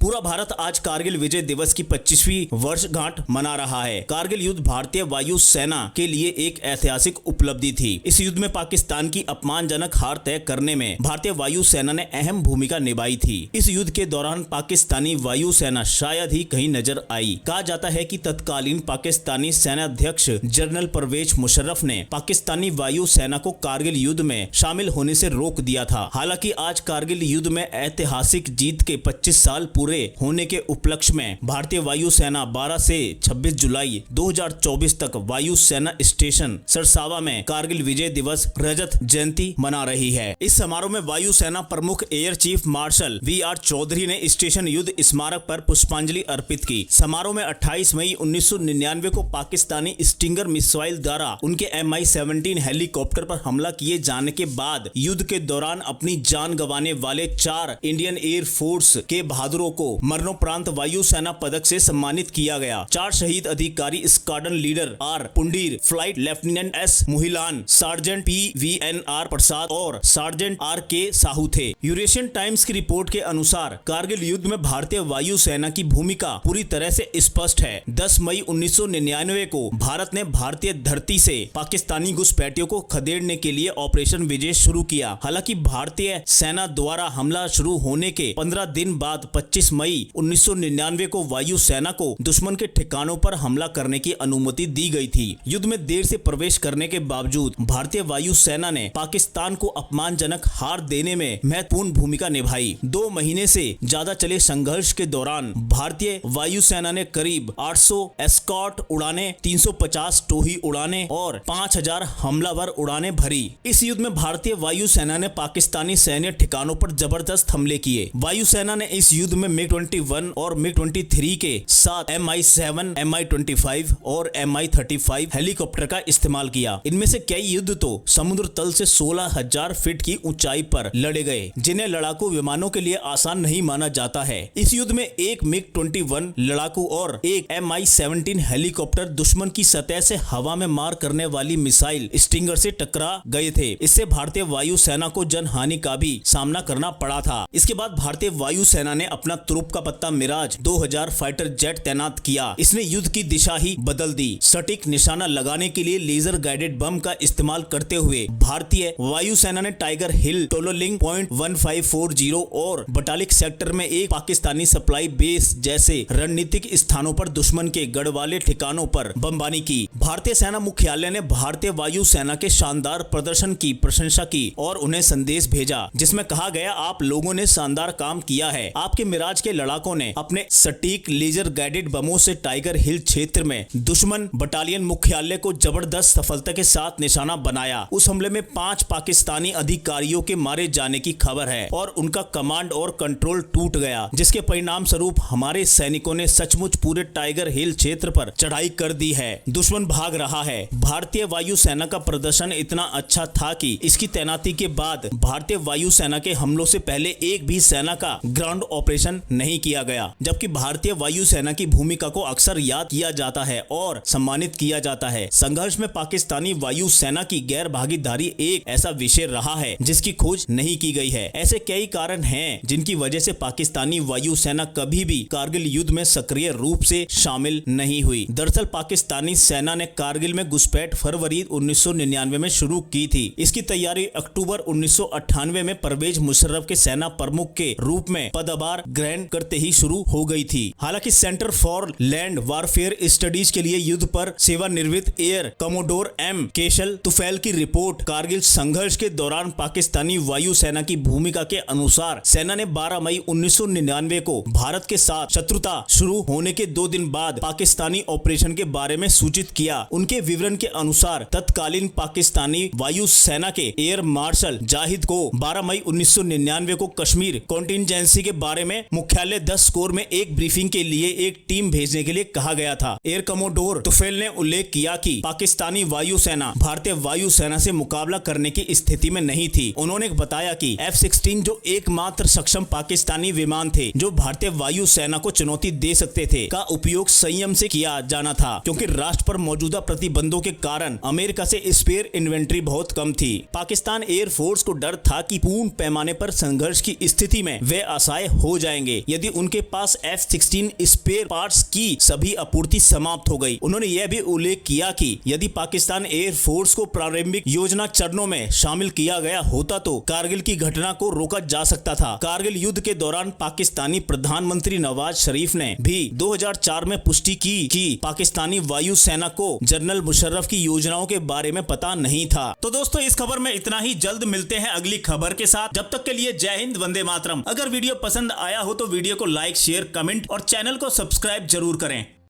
पूरा भारत आज कारगिल विजय दिवस की 25वीं वर्षगांठ मना रहा है। कारगिल युद्ध भारतीय वायु सेना के लिए एक ऐतिहासिक उपलब्धि थी। इस युद्ध में पाकिस्तान की अपमानजनक हार तय करने में भारतीय वायु सेना ने अहम भूमिका निभाई थी। इस युद्ध के दौरान पाकिस्तानी वायु सेना शायद ही कहीं नजर आई। कहा जाता है कि तत्कालीन पाकिस्तानी सेनाध्यक्ष जनरल परवेज मुशर्रफ ने पाकिस्तानी वायु सेना को कारगिल युद्ध में शामिल होने से रोक दिया था। हालांकि आज कारगिल युद्ध में ऐतिहासिक जीत के 25 साल पूरे होने के उपलक्ष्य में भारतीय वायु सेना 12 से 26 जुलाई 2024 तक वायु सेना स्टेशन सरसावा में कारगिल विजय दिवस रजत जयंती मना रही है। इस समारोह में वायु सेना प्रमुख air chief marshal V R. Chaudhary ने स्टेशन युद्ध स्मारक पर पुष्पांजलि अर्पित की। समारोह में 28 मई 1999 को पाकिस्तानी स्टिंगर मिसाइल द्वारा उनके Mi-17 हेलीकॉप्टर पर हमला किए जाने के बाद युद्ध के दौरान अपनी जान गंवाने वाले 4 इंडियन एयर फोर्स के बहादुरों को मरणोपरांत वायु सेना पदक से सम्मानित किया गया। 4 शहीद अधिकारी squadron leader R Pundir, flight lieutenant S Muhilan, sergeant P.V.N.R. Prasad और सार्जेंट R.K. साहू थे। यूरेशियन टाइम्स की रिपोर्ट के अनुसार कारगिल युद्ध में भारतीय वायु सेना की भूमिका पूरी तरह से स्पष्ट है। 10 मई 1999 को भारत ने भारतीय धरती से पाकिस्तानी घुसपैठियों को खदेड़ने के लिए ऑपरेशन विजय शुरू किया। हालांकि भारतीय सेना द्वारा हमला शुरू होने के 15 दिन बाद 25 मई 1999 को वायु सेना को दुश्मन के ठिकानों पर हमला करने की अनुमति दी गई थी। युद्ध में देर से प्रवेश करने के बावजूद भारतीय वायु सेना ने पाकिस्तान को अपमानजनक हार देने में महत्वपूर्ण भूमिका निभाई। 2 महीने से ज्यादा चले संघर्ष के दौरान भारतीय वायु सेना ने करीब 800 एस्कॉर्ट उड़ानें, 350 टोही उड़ानें और 5000 हमलावर उड़ानें भरी। इस युद्ध में भारतीय वायु सेना ने पाकिस्तानी सैन्य ठिकानों पर जबरदस्त हमले किए। वायु सेना ने इस युद्ध में MiG-21 और MiG-23 के साथ Mi-7, Mi-25 और Mi-35 हेलीकॉप्टर का इस्तेमाल किया। इनमें से कई युद्ध तो समुद्र तल से 16,000 फीट की ऊंचाई पर लड़े गए, जिन्हें लड़ाकू विमानों के लिए आसान नहीं माना जाता है। इस युद्ध में एक MiG-21 लड़ाकू और एक Mi-17 हेलीकॉप्टर दुश्मन की सतह से हवा में मार करने वाली मिसाइल स्टिंगर से टकरा गए थे। इससे भारतीय वायु सेना को जनहानि का भी सामना करना पड़ा था। इसके बाद भारतीय वायु सेना ने अपना तुरुप का पत्ता मिराज 2000 फाइटर जेट तैनात किया। इसने युद्ध की दिशा ही बदल दी। सटीक निशाना लगाने के लिए लेजर गाइडेड बम का इस्तेमाल करते हुए भारतीय वायु सेना ने टाइगर हिल, टोलोलिंग पॉइंट 1540 और बटालिक सेक्टर में एक पाकिस्तानी सप्लाई बेस जैसे रणनीतिक स्थानों पर दुश्मन के गढ़वाले ठिकानों पर बमबारी की। भारतीय सेना मुख्यालय ने भारतीय वायु सेना के शानदार प्रदर्शन की प्रशंसा की और उन्हें संदेश भेजा, जिसमें कहा गया, आप लोगों ने शानदार काम किया है। आपके मिराज के लड़ाकों ने अपने सटीक लेजर गाइडेड बमों से टाइगर हिल क्षेत्र में दुश्मन बटालियन मुख्यालय को जबरदस्त सफलता के साथ निशाना बनाया। उस हमले में 5 पाकिस्तानी अधिकारियों के मारे जाने की खबर है और उनका कमांड और कंट्रोल टूट गया, जिसके परिणाम स्वरूप हमारे सैनिकों ने सचमुच पूरे टाइगर हिल क्षेत्र पर चढ़ाई कर दी है। दुश्मन भाग रहा है। भारतीय वायु सेना का प्रदर्शन इतना अच्छा था कि इसकी तैनाती के बाद भारतीय वायु सेना के हमलों से पहले एक भी सेना का ग्राउंड ऑपरेशन नहीं किया गया। जबकि भारतीय वायु सेना की भूमिका को अक्सर याद किया जाता है और सम्मानित किया जाता है। संघर्ष में पाकिस्तानी वायु सेना की गैर भागीदारी एक ऐसा विषय रहा है जिसकी खोज नहीं की गई है। ऐसे कई कारण हैं जिनकी वजह से पाकिस्तानी वायु सेना कभी भी कारगिल युद्ध में सक्रिय रूप से शामिल नहीं हुई। दरअसल पाकिस्तानी सेना ने कारगिल में घुसपैठ फरवरी 1999 में शुरू की थी। इसकी तैयारी अक्टूबर 1998 में परवेज मुशर्रफ के सेना प्रमुख के रूप में पदभार ग्रहण करते ही शुरू हो गई थी। हालांकि centre for land warfare studies के लिए युद्ध पर सेवानिवृत्त एयर कमोडोर M. केशल तुफैल की रिपोर्ट कारगिल संघर्ष के दौरान पाकिस्तानी वायु सेना की भूमिका के अनुसार सेना ने 12 मई 1999 को भारत के साथ शत्रुता शुरू होने के 2 दिन बाद पाकिस्तानी ऑपरेशन के बारे में सूचित किया। उनके विवरण के अनुसार तत्कालीन पाकिस्तानी वायु सेना के एयर मार्शल जाहिद को 12 मई 1999 को कश्मीर कॉन्टिंजेंसी के बारे में मुख्यालय 10 कोर में एक ब्रीफिंग के लिए एक टीम भेजने के लिए कहा गया था। एयर कमोडोर तुफैल ने उल्लेख किया कि पाकिस्तानी वायु सेना भारतीय वायु सेना से मुकाबला करने की स्थिति में नहीं थी। उन्होंने बताया कि F-16 जो एकमात्र सक्षम पाकिस्तानी विमान थे जो भारतीय वायु सेना को चुनौती दे सकते थे, का उपयोग संयम से किया जाना था, क्योंकि राष्ट्र पर मौजूदा प्रतिबंधों के कारण अमेरिका से स्पेयर इन्वेंट्री बहुत कम थी। पाकिस्तान एयर फोर्स को डर था कि पूर्ण पैमाने पर संघर्ष की स्थिति में वे असहाय हो जाएंगे। सके यदि उनके पास F-16 स्पेयर पार्ट्स की सभी आपूर्ति समाप्त हो गई। उन्होंने यह भी उल्लेख किया कि यदि पाकिस्तान एयरफोर्स को प्रारंभिक योजना चरणों में शामिल किया गया होता तो कारगिल की घटना को रोका जा सकता था। कारगिल युद्ध के दौरान पाकिस्तानी प्रधानमंत्री नवाज शरीफ ने भी 2004 में पुष्टि की कि पाकिस्तानी वायु सेना को जनरल मुशर्रफ की योजनाओं के बारे में पता नहीं था। तो दोस्तों इस खबर में इतना ही, जल्द मिलते हैं अगली खबर के साथ। जब तक के लिए जय हिंद, वंदे मातरम। अगर वीडियो पसंद आया हो तो वीडियो को लाइक, शेयर, कमेंट और चैनल को सब्सक्राइब जरूर करें।